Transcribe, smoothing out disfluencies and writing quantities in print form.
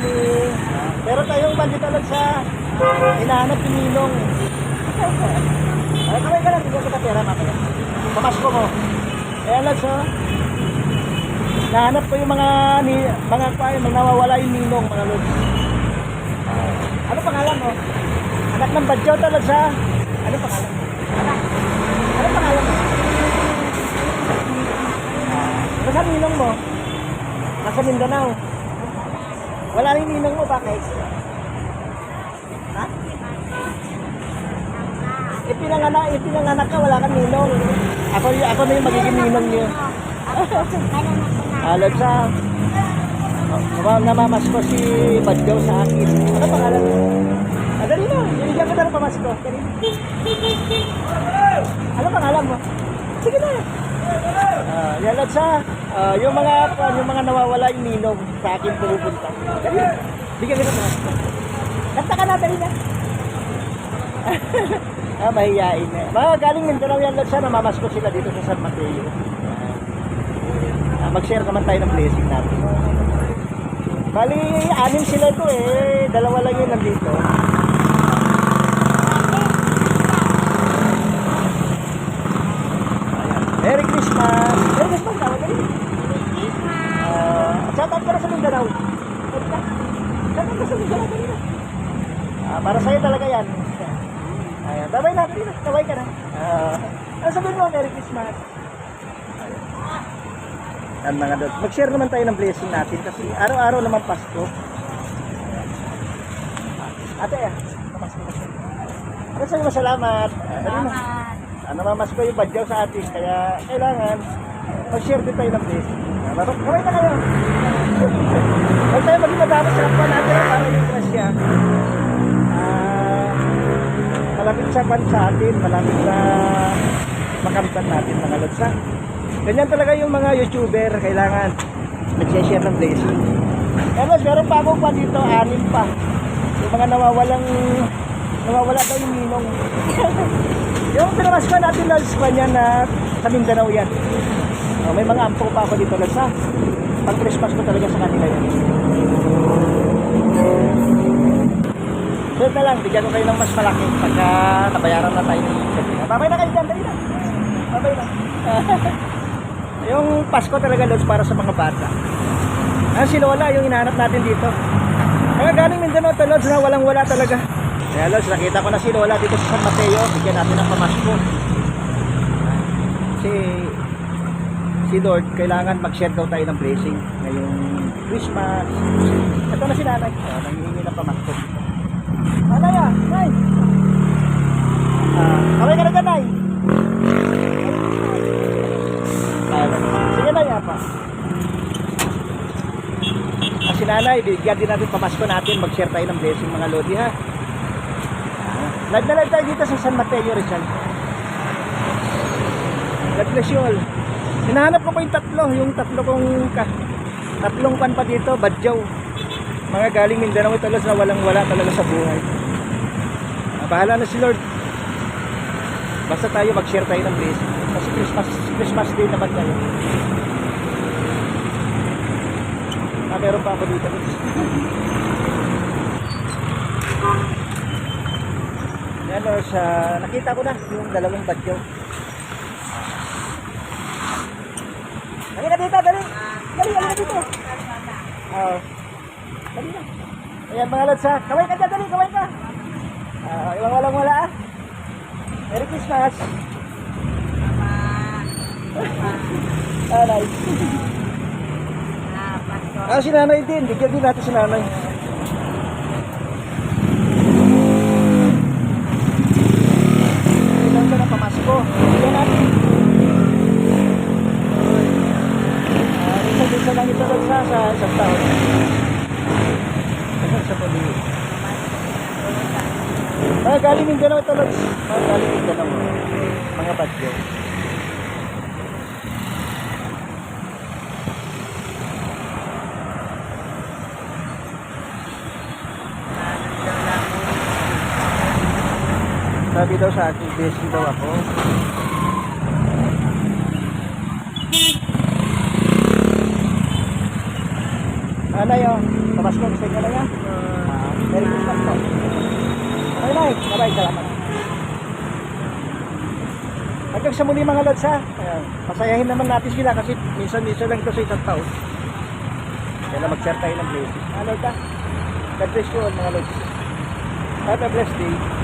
morning. Pero tayong bandito lang sa hinahanap ni Ninong. Kaway ka lang, bigyan kita pera mamaya. Pamasko mo. Ayan lang, so. Nahanap ko yung mga nawawala yung Ninong, mga lods. Ano pangalan mo? Anak ng badyaw talaga sa... Ano pangalan mo? Ano pangalan mo? Nasaan Ninong mo? Nasa Mindanao. Wala rin Ninong mo, bakit? Ha? Ipinanganak ka, wala kang Ninong. Ako na yung magiging Ninong niyo. Alam sa... Namamas ko si Badyaw sa akin. Ano pangalan mo? Dali na, binigyan ko na ng pamasko. Ano pangalan mo? Sige na. Yan lang sa yung mga nawawala yung Ninong sa akin pupunta. Dali na, bigyan ko na ng pamasko. Kanta ka na, dali na. Mahihain na. Mga galing Mindanao yan lang sa namamas ko sila dito sa San Mateo. Mag-share naman tayo ng blessing natin. Bali, 6 sila ito eh. 2 lang yun nandito. Merry Christmas! Merry Christmas tawag ka rin. Shoutout ka na sa Mindanao. Shoutout ka sa Mindanao kanina. Para sa'yo talaga yan. Ayan, tabay na, tabay ka na. Ano sabihin mo, Merry Christmas? Yan mga dot. Mag-share naman tayo ng blessing natin kasi araw-araw naman Pasko. Ate, Pasko. Maraming salamat. Namamas ko yung Badyaw sa atin kaya kailangan mag-share din tayo ng blessing. Kaway na kayo. Huwag tayo maging madami sa kapwa natin para yung grasya. Malapit sa bansa atin, malapit na makamtan natin mga lotsa. Ganyan talaga yung mga YouTuber, kailangan nag-share ng blessing. Pero meron pa akong pa dito, 6 pa. Yung mga nawawala daw yung Ninong. Yung pinamasko natin na sa kanya na sa Mindanao yan. May mga ampong pa ako dito lang sa pag-Christmas ko talaga sa kanila yan. So na lang, bigyan ko kayo ng mas malaki pagka nabayaran na tayo. Babay na kayo dyan, dali na. Babay na. Yung Pasko talaga lods para sa mga bata. Si Lola yung hinahanap natin dito. Kaya galing Mindanao to lods na walang wala talaga. Kaya lods, nakita ko na si Lola dito sa San Mateo. Bigyan natin ng pamasko. Si Lord, kailangan mag-share daw tayo ng blessing ngayong Christmas. Ito na si Nanay. Nangihingi ng pamasko. Nanay Nay! Kaway ka na dyan, Nay! Sige na yapa. Si Nanay, bigyan din natin pamasko natin, mag-share tayo ng blessing mga lodi ha. Live na live tayo dito sa San Mateo Rizal. God bless you all. Hinahanap ko pa yung tatlong pan pa dito, Badyaw. Mga galing Mindanao talaga na walang wala talaga sa buhay. Bahala na si Lord. Basta tayo mag-share tayo ng blessing. Kasi Christmas Day naman tayo. Meron pa ako dito. Yan o, nakita ko na yung 2 Badyaw. Dali ka dito, dali ka dito. Dali na. Ayan mga lads ha, kaway ka dyan, dali, kaway ka. Walang wala ah. Merry Christmas. Nice. Si Nanay din, bigyan din natin si Nanay. Bigyan ka ng pamasko. Bigyan natin. Isa lang ito sa isang taon. Sa puli. Galing Mindanao ito lang. Galing Mindanao. Mga Badyaw. Sabi daw sa akin, busy daw ako. Ano yun? Pasko sa inyo na yan. Merry Christmas po. Okay na eh. Bye-bye. Salamat. Hanggang sa muli mga lods ha. Ayan. Pasayahin naman natin sila kasi minsan-minsan lang ito sa isang taon. Kaya na mag-share tayo ng blessing. Mga lods ha. God bless you all mga lods. Have a blessed day.